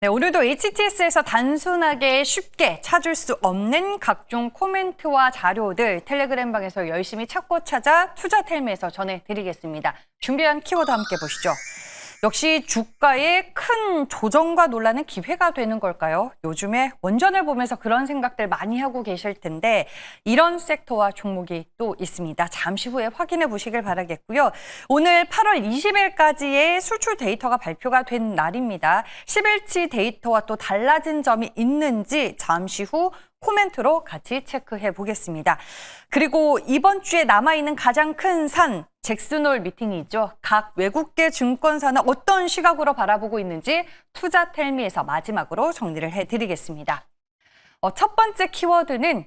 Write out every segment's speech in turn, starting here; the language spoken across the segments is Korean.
네, 오늘도 HTS에서 단순하게 쉽게 찾을 수 없는 각종 코멘트와 자료들 텔레그램방에서 열심히 찾고 찾아 투자텔미에서 전해드리겠습니다. 준비한 키워드 함께 보시죠. 역시 주가의 큰 조정과 논란은 기회가 되는 걸까요? 요즘에 원전을 보면서 그런 생각들 많이 하고 계실 텐데 이런 섹터와 종목이 또 있습니다. 잠시 후에 확인해 보시길 바라겠고요. 오늘 8월 20일까지의 수출 데이터가 발표가 된 날입니다. 10일치 데이터와 또 달라진 점이 있는지 잠시 후 코멘트로 같이 체크해 보겠습니다. 그리고 이번 주에 남아있는 가장 큰 산, 잭슨홀 미팅이 있죠. 각 외국계 증권사는 어떤 시각으로 바라보고 있는지 투자텔미에서 마지막으로 정리를 해드리겠습니다. 첫 번째 키워드는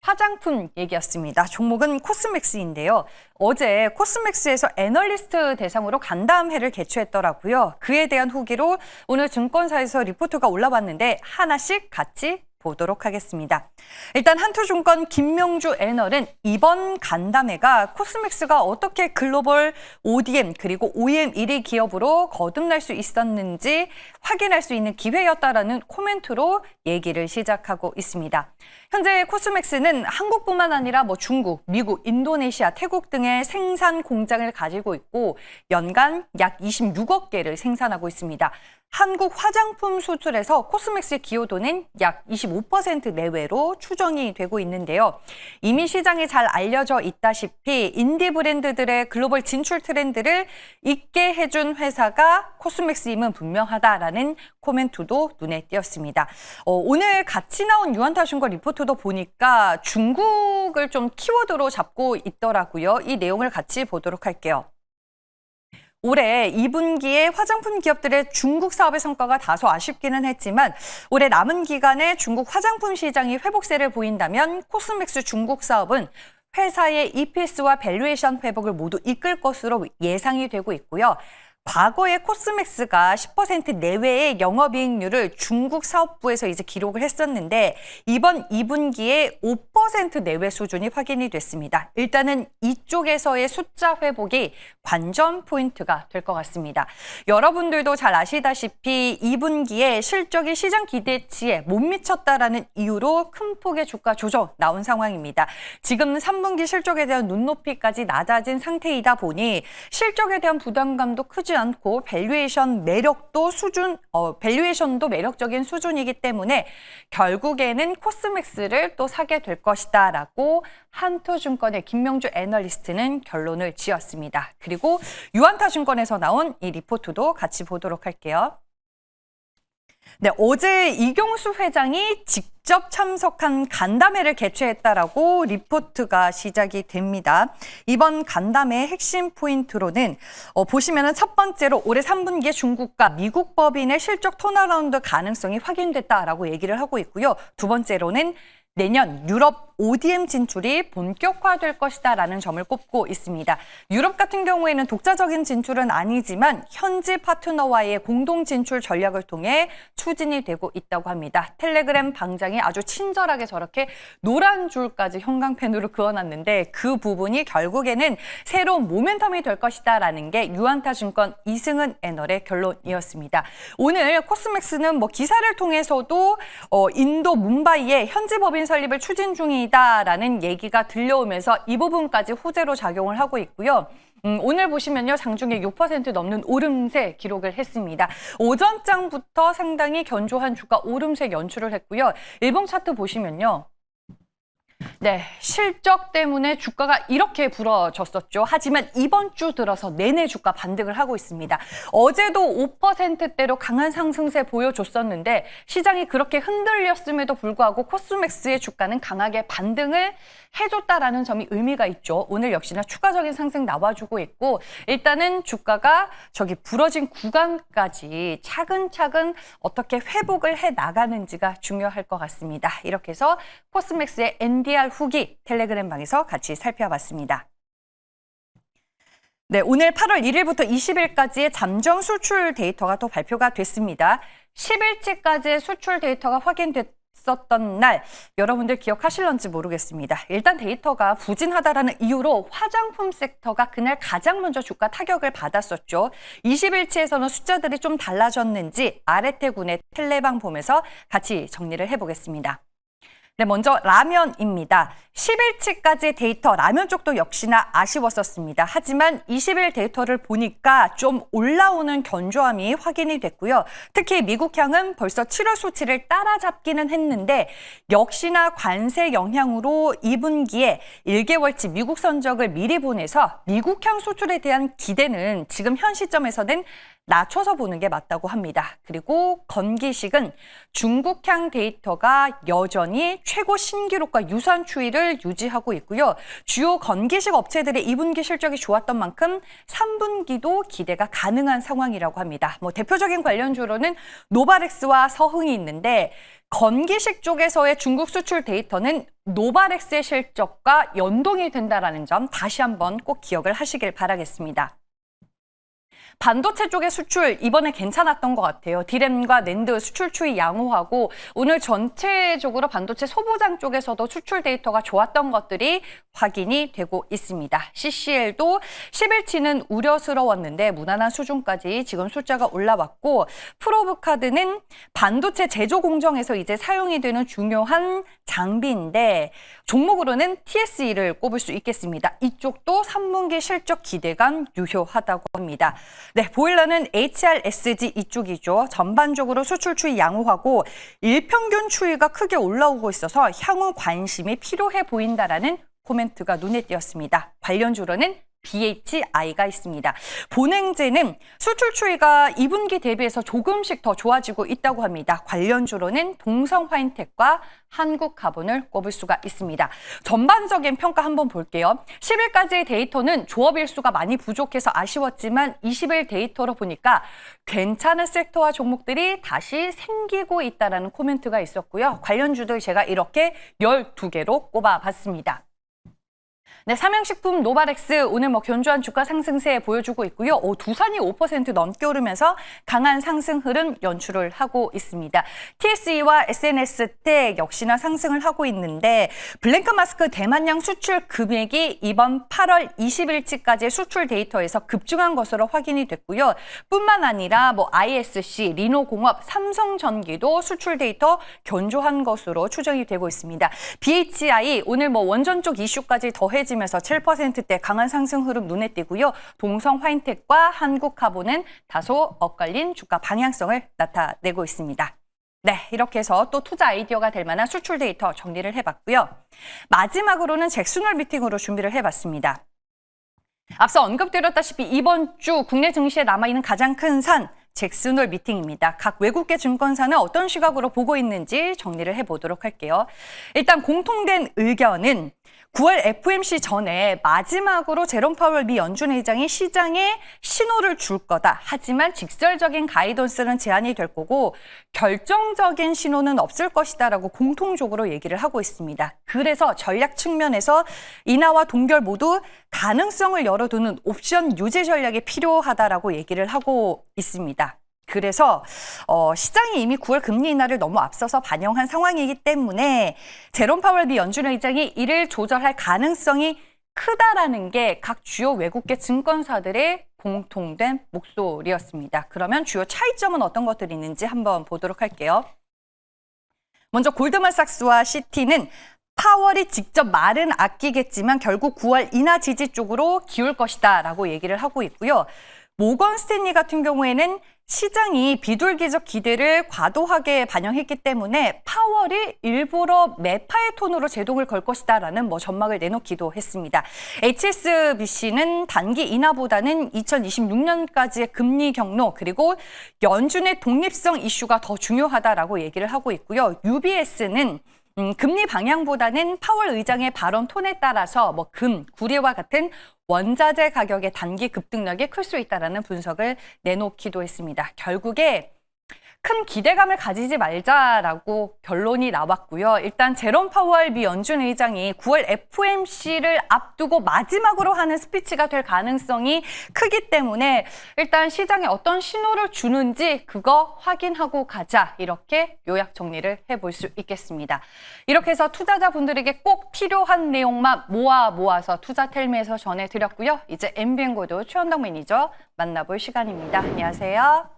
화장품 얘기였습니다. 종목은 코스맥스인데요. 어제 코스맥스에서 애널리스트 대상으로 간담회를 개최했더라고요. 그에 대한 후기로 오늘 증권사에서 리포트가 올라왔는데 하나씩 같이 보도록 하겠습니다. 일단 한투증권 김명주 애널은 이번 간담회가 코스맥스가 어떻게 글로벌 ODM 그리고 OEM 1위 기업으로 거듭날 수 있었는지 확인할 수 있는 기회였다라는 코멘트로 얘기를 시작하고 있습니다. 현재 코스맥스는 한국뿐만 아니라 중국, 미국, 인도네시아, 태국 등의 생산 공장을 가지고 있고 연간 약 26억 개를 생산하고 있습니다. 한국 화장품 수출에서 코스맥스의 기여도는 약 25% 내외로 추정이 되고 있는데요. 이미 시장에 잘 알려져 있다시피 인디 브랜드들의 글로벌 진출 트렌드를 잇게 해준 회사가 코스맥스임은 분명하다라는 코멘트도 눈에 띄었습니다. 오늘 같이 나온 유한타증권 리포트도 보니까 중국을 좀 키워드로 잡고 있더라고요. 이 내용을 같이 보도록 할게요. 올해 2분기에 화장품 기업들의 중국 사업의 성과가 다소 아쉽기는 했지만 올해 남은 기간에 중국 화장품 시장이 회복세를 보인다면 코스맥스 중국 사업은 회사의 EPS와 밸류에이션 회복을 모두 이끌 것으로 예상이 되고 있고요. 과거에 코스맥스가 10% 내외의 영업이익률을 중국 사업부에서 이제 기록을 했었는데 이번 2분기에 5% 내외 수준이 확인이 됐습니다. 일단은 이쪽에서의 숫자 회복이 관전 포인트가 될 것 같습니다. 여러분들도 잘 아시다시피 2분기에 실적이 시장 기대치에 못 미쳤다라는 이유로 큰 폭의 주가 조정 나온 상황입니다. 지금 3분기 실적에 대한 눈높이까지 낮아진 상태이다 보니 실적에 대한 부담감도 크지 않고 밸류에이션 밸류에이션도 매력적인 수준이기 때문에 결국에는 코스맥스를 또 사게 될 것이다라고 한투증권의 김명주 애널리스트는 결론을 지었습니다. 그리고 유한타증권에서 나온 이 리포트도 같이 보도록 할게요. 네, 어제 이경수 회장이 직접 참석한 간담회를 개최했다라고 리포트가 시작이 됩니다. 이번 간담회의 핵심 포인트로는 보시면은 첫 번째로 올해 3분기에 중국과 미국 법인의 실적 턴어라운드 가능성이 확인됐다라고 얘기를 하고 있고요. 두 번째로는 내년 유럽 ODM 진출이 본격화될 것이다라는 점을 꼽고 있습니다. 유럽 같은 경우에는 독자적인 진출은 아니지만 현지 파트너와의 공동 진출 전략을 통해 추진이 되고 있다고 합니다. 텔레그램 방장이 아주 친절하게 저렇게 노란 줄까지 형광펜으로 그어놨는데 그 부분이 결국에는 새로운 모멘텀이 될 것이다라는 게 유한타증권 이승은 애널의 결론이었습니다. 오늘 코스맥스는 기사를 통해서도 인도 뭄바이에 현지 법인 설립을 추진 중이다라는 얘기가 들려오면서 이 부분까지 호재로 작용을 하고 있고요. 오늘 보시면요. 장중에 6% 넘는 오름세 기록을 했습니다. 오전장부터 상당히 견조한 주가 오름세 연출을 했고요. 일봉 차트 보시면요. 네, 실적 때문에 주가가 이렇게 불어졌었죠. 하지만 이번 주 들어서 내내 주가 반등을 하고 있습니다. 어제도 5%대로 강한 상승세 보여줬었는데 시장이 그렇게 흔들렸음에도 불구하고 코스맥스의 주가는 강하게 반등을 해줬다라는 점이 의미가 있죠. 오늘 역시나 추가적인 상승 나와주고 있고 일단은 주가가 저기 부러진 구간까지 차근차근 어떻게 회복을 해 나가는지가 중요할 것 같습니다. 이렇게 해서 코스맥스의 NDR 후기 텔레그램방에서 같이 살펴봤습니다. 네, 오늘 8월 1일부터 20일까지의 잠정 수출 데이터가 또 발표가 됐습니다. 10일치까지의 수출 데이터가 확인됐 있었던 날 여러분들 기억하실런지 모르겠습니다. 일단 데이터가 부진하다라는 이유로 화장품 섹터가 그날 가장 먼저 주가 타격을 받았었죠. 20일치에서는 숫자들이 좀 달라졌는지 아래태군의 텔레방 보면서 같이 정리를 해보겠습니다. 네, 먼저 라면입니다. 10일치까지 데이터 라면 쪽도 역시나 아쉬웠었습니다. 하지만 20일 데이터를 보니까 좀 올라오는 견조함이 확인이 됐고요. 특히 미국향은 벌써 7월 수치를 따라잡기는 했는데 역시나 관세 영향으로 2분기에 1개월치 미국 선적을 미리 보내서 미국향 수출에 대한 기대는 지금 현 시점에서는 낮춰서 보는 게 맞다고 합니다. 그리고 건기식은 중국향 데이터가 여전히 최고 신기록과 유사한 추이를 유지하고 있고요. 주요 건기식 업체들의 2분기 실적이 좋았던 만큼 3분기도 기대가 가능한 상황이라고 합니다. 대표적인 관련주로는 노바렉스와 서흥이 있는데 건기식 쪽에서의 중국 수출 데이터는 노바렉스의 실적과 연동이 된다는 점 다시 한번 꼭 기억을 하시길 바라겠습니다. 반도체 쪽의 수출 이번에 괜찮았던 것 같아요. 디램과 낸드 수출 추이 양호하고 오늘 전체적으로 반도체 소부장 쪽에서도 수출 데이터가 좋았던 것들이 확인이 되고 있습니다. CCL도 10일치는 우려스러웠는데 무난한 수준까지 지금 숫자가 올라왔고 프로브카드는 반도체 제조 공정에서 이제 사용이 되는 중요한 장비인데 종목으로는 TSE를 꼽을 수 있겠습니다. 이쪽도 3분기 실적 기대감 유효하다고 합니다. 네, 보일러는 HRSG 이쪽이죠. 전반적으로 수출 추이 양호하고 일평균 추이가 크게 올라오고 있어서 향후 관심이 필요해 보인다라는 코멘트가 눈에 띄었습니다. 관련주로는 BHI가 있습니다. 본행제는 수출 추이가 2분기 대비해서 조금씩 더 좋아지고 있다고 합니다. 관련주로는 동성화인텍과 한국가본을 꼽을 수가 있습니다. 전반적인 평가 한번 볼게요. 10일까지의 데이터는 조업 일수가 많이 부족해서 아쉬웠지만 20일 데이터로 보니까 괜찮은 섹터와 종목들이 다시 생기고 있다는 코멘트가 있었고요. 관련주들 제가 이렇게 12개로 꼽아봤습니다. 네, 삼양식품 노바렉스 오늘 견조한 주가 상승세 보여주고 있고요. 두산이 5% 넘게 오르면서 강한 상승 흐름 연출을 하고 있습니다. TSE와 SNS텍 역시나 상승을 하고 있는데 블랭크 마스크 대만양 수출 금액이 이번 8월 20일치까지의 수출 데이터에서 급증한 것으로 확인이 됐고요. 뿐만 아니라 ISC, 리노공업, 삼성전기도 수출 데이터 견조한 것으로 추정이 되고 있습니다. BHI 오늘 원전 쪽 이슈까지 더해지면서 7%대 강한 상승 흐름 눈에 띄고요. 동성화인텍과 한국가본은 다소 엇갈린 주가 방향성을 나타내고 있습니다. 네, 이렇게 해서 또 투자 아이디어가 될 만한 수출 데이터 정리를 해봤고요. 마지막으로는 잭슨홀 미팅으로 준비를 해봤습니다. 앞서 언급드렸다시피 이번 주 국내 증시에 남아있는 가장 큰 산 잭슨홀 미팅입니다. 각 외국계 증권사는 어떤 시각으로 보고 있는지 정리를 해보도록 할게요. 일단 공통된 의견은 9월 FOMC 전에 마지막으로 제롬 파월 미 연준 의장이 시장에 신호를 줄 거다. 하지만 직설적인 가이던스는 제한이 될 거고 결정적인 신호는 없을 것이다라고 공통적으로 얘기를 하고 있습니다. 그래서 전략 측면에서 인하와 동결 모두 가능성을 열어두는 옵션 유지 전략이 필요하다라고 얘기를 하고 있습니다. 그래서 시장이 이미 9월 금리 인하를 너무 앞서서 반영한 상황이기 때문에 제롬 파월 미 연준 의장이 이를 조절할 가능성이 크다라는 게 각 주요 외국계 증권사들의 공통된 목소리였습니다. 그러면 주요 차이점은 어떤 것들이 있는지 한번 보도록 할게요. 먼저 골드만삭스와 시티는 파월이 직접 말은 아끼겠지만 결국 9월 인하 지지 쪽으로 기울 것이다 라고 얘기를 하고 있고요. 모건 스탠리 같은 경우에는 시장이 비둘기적 기대를 과도하게 반영했기 때문에 파월이 일부러 매파의 톤으로 제동을 걸 것이다라는 전망을 내놓기도 했습니다. HSBC는 단기 인하보다는 2026년까지의 금리 경로 그리고 연준의 독립성 이슈가 더 중요하다라고 얘기를 하고 있고요. UBS는 금리 방향보다는 파월 의장의 발언 톤에 따라서 금, 구리와 같은 원자재 가격의 단기 급등력이 클 수 있다는 분석을 내놓기도 했습니다. 결국에 큰 기대감을 가지지 말자라고 결론이 나왔고요. 일단 제롬 파월 미 연준 의장이 9월 FOMC를 앞두고 마지막으로 하는 스피치가 될 가능성이 크기 때문에 일단 시장에 어떤 신호를 주는지 그거 확인하고 가자, 이렇게 요약 정리를 해볼 수 있겠습니다. 이렇게 해서 투자자분들에게 꼭 필요한 내용만 모아서 투자텔미에서 전해드렸고요. 이제 MBN고도 최현덕 매니저 만나볼 시간입니다. 안녕하세요.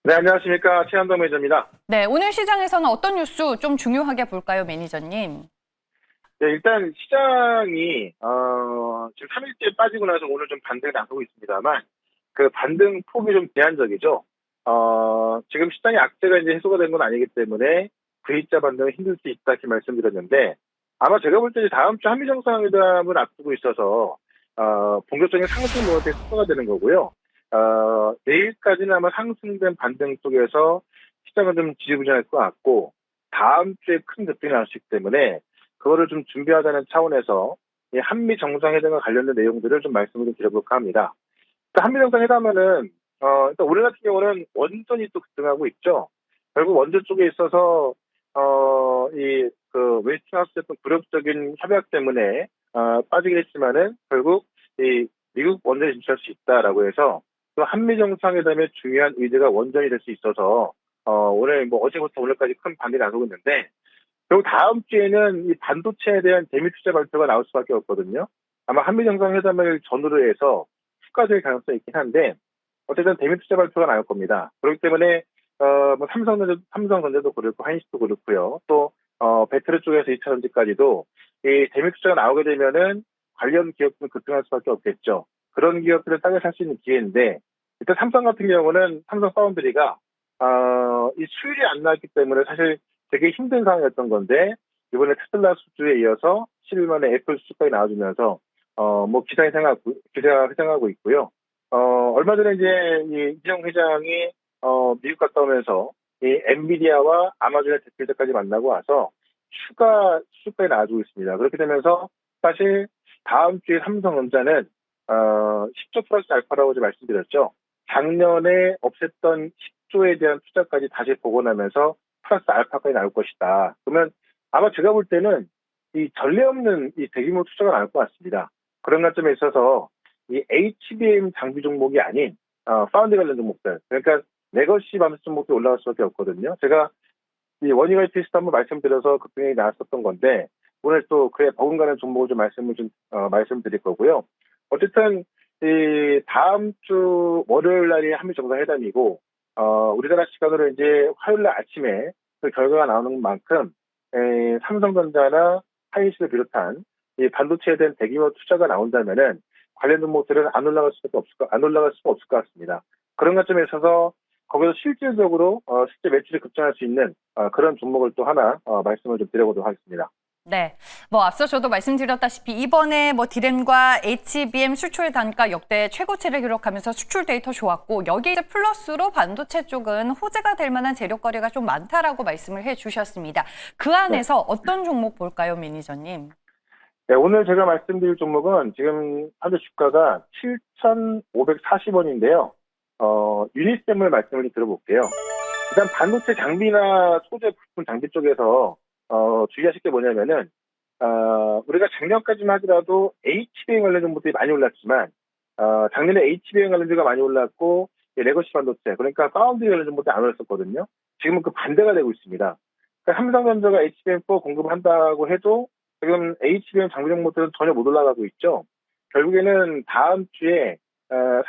네, 안녕하십니까. 최현덕 매니저입니다. 네, 오늘 시장에서는 어떤 뉴스 좀 중요하게 볼까요, 매니저님? 네, 일단 시장이 지금 3일째 빠지고 나서 오늘 좀 반등이 나서고 있습니다만 그 반등 폭이 좀 제한적이죠. 지금 시장의 악재가 이제 해소가 된 건 아니기 때문에 V자 반등은 힘들 수 있다 이렇게 말씀드렸는데 아마 제가 볼 때 다음 주 한미 정상회담을 앞두고 있어서 본격적인 상승 모드에 속도가 되는 거고요. 내일까지는 아마 상승된 반등 속에서 시장은 좀 지지부진할 것 같고 다음 주에 큰 급등이 나올 수 있기 때문에 그거를 좀 준비하자는 차원에서 이 한미 정상회담과 관련된 내용들을 좀 말씀을 좀 드려볼까 합니다. 한미 정상회담은 일단 올해 같은 경우는 원전이 또 급등하고 있죠. 결국 원전 쪽에 있어서 그 웨스팅하우스의 어떤 굴욕적인 협약 때문에 빠지긴 했지만은 결국 이 미국 원전에 진출할 수 있다라고 해서 또 한미 정상회담의 중요한 의제가 원전이 될 수 있어서 오늘 어제부터 오늘까지 큰 반등이 나서고 있는데 결국 다음 주에는 이 반도체에 대한 대미 투자 발표가 나올 수밖에 없거든요. 아마 한미 정상회담을 전후로 해서 축가될 가능성이 있긴 한데 어쨌든 대미 투자 발표가 나올 겁니다. 그렇기 때문에 삼성전자도 그렇고 한시도 그렇고요. 또 배터리 쪽에서 2차 전지까지도 이 대미 투자가 나오게 되면은 관련 기업들은 급등할 수밖에 없겠죠. 그런 기업들을 싸게 살 수 있는 기회인데 일단 삼성 같은 경우는 삼성 파운드리가 이 수율이 안 나왔기 때문에 사실 되게 힘든 상황이었던 건데 이번에 테슬라 수주에 이어서 10일 만에 애플 수주까지 나와주면서 기사가 회생하고 있고요. 얼마 전에 이제 이재용 회장이 미국 갔다 오면서 이 엔비디아와 아마존의 대표자까지 만나고 와서 추가 수주까지 나와주고 있습니다. 그렇게 되면서 사실 다음 주에 삼성전자는 10조 플러스 알파라고 말씀드렸죠. 작년에 없앴던 10조에 대한 투자까지 다시 복원하면서 플러스 알파까지 나올 것이다. 그러면 아마 제가 볼 때는 이 전례 없는 이 대규모 투자가 나올 것 같습니다. 그런 관점에 있어서 이 HBM 장비 종목이 아닌 파운드 관련 종목들, 그러니까 레거시 반도체 종목이 올라갈 수밖에 없거든요. 제가 이 원익의 테스트 한번 말씀드려서 급등이 나왔었던 건데 오늘 또 그에 버금가는 종목을 좀 말씀드릴 거고요. 어쨌든 이 다음 주 월요일 날이 한미 정상회담이고 우리나라 시간으로 이제 화요일 날 아침에 그 결과가 나오는 만큼 삼성전자나 하이닉스를 비롯한 이 반도체에 대한 대규모 투자가 나온다면은 관련 종목들은 안 올라갈 수가 없을 것 같습니다. 그런 관점에 있어서 거기서 실질적으로 실제 매출이 급증할 수 있는 그런 종목을 또 하나 말씀을 좀 드려보도록 하겠습니다. 네, 앞서 저도 말씀드렸다시피 이번에 디램과 HBM 수출 단가 역대 최고치를 기록하면서 수출 데이터 좋았고 여기 이제 플러스로 반도체 쪽은 호재가 될 만한 재료거리가 좀 많다라고 말씀을 해주셨습니다. 그 안에서 어떤 종목 볼까요, 매니저님? 네, 오늘 제가 말씀드릴 종목은 지금 현재 주가가 7,540원인데요. 유니셈을 말씀을 들어볼게요. 일단 반도체 장비나 소재 부품 장비 쪽에서 주의하실 게 뭐냐면은 우리가 작년까지만 하더라도 HBM 관련 종목들이 많이 올랐지만 작년에 HBM 관련주가 많이 올랐고 레거시 반도체 그러니까 파운드리 관련 종목들이 안 올랐었거든요. 지금은 그 반대가 되고 있습니다. 그러니까 삼성전자가 HBM4 공급을 한다고 해도 지금 HBM 장비 종목들은 전혀 못 올라가고 있죠. 결국에는 다음 주에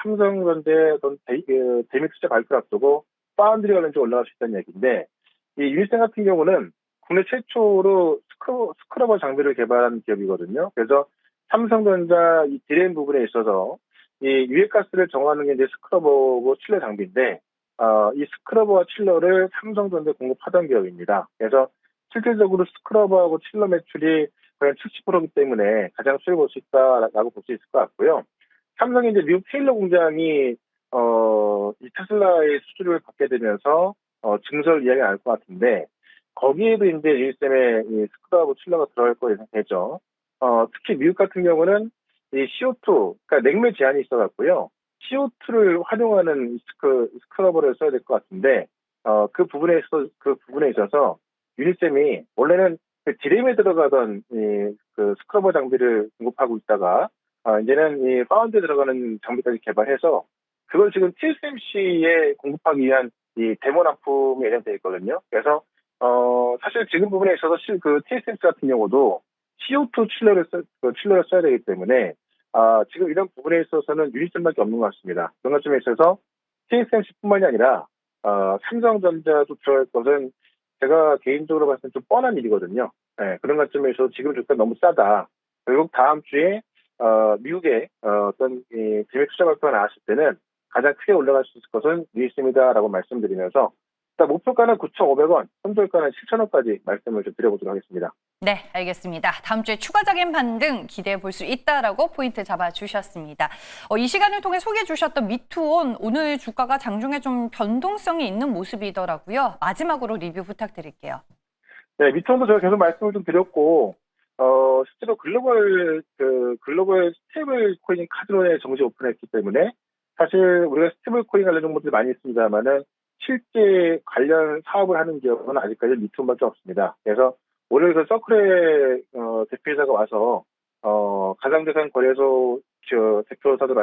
삼성전자의 어떤 대미 투자 발표를 앞두고 파운드리 관련주 올라갈 수 있다는 얘기인데 이 유니셈 같은 경우는 국내 최초로 스크러버 장비를 개발한 기업이거든요. 그래서 삼성전자 이 디램 부분에 있어서 이 유해가스를 정화하는 게 이제 스크러버고 칠러 장비인데, 이 스크러버와 칠러를 삼성전자에 공급하던 기업입니다. 그래서 실질적으로 스크러버하고 칠러 매출이 거의 70%이기 때문에 가장 수익을 볼 수 있다라고 볼 수 있을 것 같고요. 삼성이 이제 미국 테일러 공장이 이 테슬라의 수주를 받게 되면서 증설 이야기가 나올 것 같은데 거기에도 이제 유니셈의 이 스크러버 칠러가 들어갈 거 예상되죠. 특히 미국 같은 경우는 이 CO2, 그러니까 냉매 제한이 있어갖고요. CO2를 활용하는 스크러버를 써야 될 것 같은데 그 부분에 있어서 유니셈이 원래는 그 디램에 들어가던 그 스크러버 장비를 공급하고 있다가 이제는 이 파운드에 들어가는 장비까지 개발해서 그걸 지금 TSMC에 공급하기 위한 이 데모 납품이 예정되어 있거든요. 그래서 사실 지금 부분에 있어서 그 TSMC 같은 경우도 CO2 칠러를 써야 되기 때문에 지금 이런 부분에 있어서는 유니셈밖에 없는 것 같습니다. 그런 것점에 있어서 TSMC뿐만이 아니라 삼성전자도 들어갈 것은 제가 개인적으로 봤을 때 좀 뻔한 일이거든요. 네, 그런 관점에서 지금 주가 너무 싸다. 결국 다음 주에 미국의 어떤 기획 투자 발표가 나왔을 때는 가장 크게 올라갈 수 있을 것은 유니셈이다라고 말씀드리면서 일단 목표가는 9,500원, 손절가는 7,000원까지 말씀을 좀 드려보도록 하겠습니다. 네, 알겠습니다. 다음 주에 추가적인 반등 기대해 볼 수 있다라고 포인트 잡아주셨습니다. 이 시간을 통해 소개해 주셨던 미투온 오늘 주가가 장중에 좀 변동성이 있는 모습이더라고요. 마지막으로 리뷰 부탁드릴게요. 네, 미투온도 제가 계속 말씀을 좀 드렸고 실제로 글로벌 스테이블 코인 카지노에 정지 오픈했기 때문에 사실 우리가 스테이블 코인 관련 정보들이 많이 있습니다만은 실제 관련 사업을 하는 기업은 아직까지 미투온밖에 없습니다. 그래서 오늘 그 서클의 대표이사가 와서 가상자산 거래소 대표사들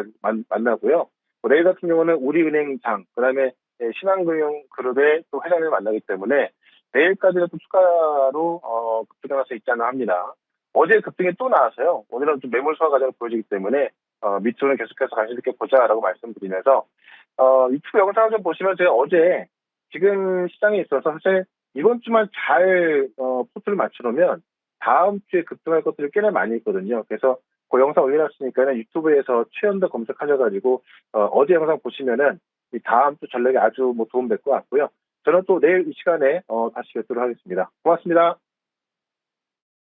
만나고요. 내일 같은 경우는 우리은행장, 그다음에 신한금융그룹의 또 회장을 만나기 때문에 내일까지는 또 추가로 급등할 수 있지 않나 합니다. 어제 급등이 또 나와서요. 오늘은 좀 매물 소화 과정을 보여지기 때문에 미투는 계속해서 관심 있게 보자라고 말씀드리면서 유튜브 영상을 좀 보시면 제가 어제 지금 시장에 있어서 사실 이번 주만 잘 포트를 맞춰놓으면 다음 주에 급등할 것들이 꽤나 많이 있거든요. 그래서 그 영상 올려놨으니까 유튜브에서 최연도 검색하셔가지고 어제 영상 보시면은 이 다음 주 전략에 아주 도움 될 것 같고요. 저는 또 내일 이 시간에 다시 뵙도록 하겠습니다. 고맙습니다.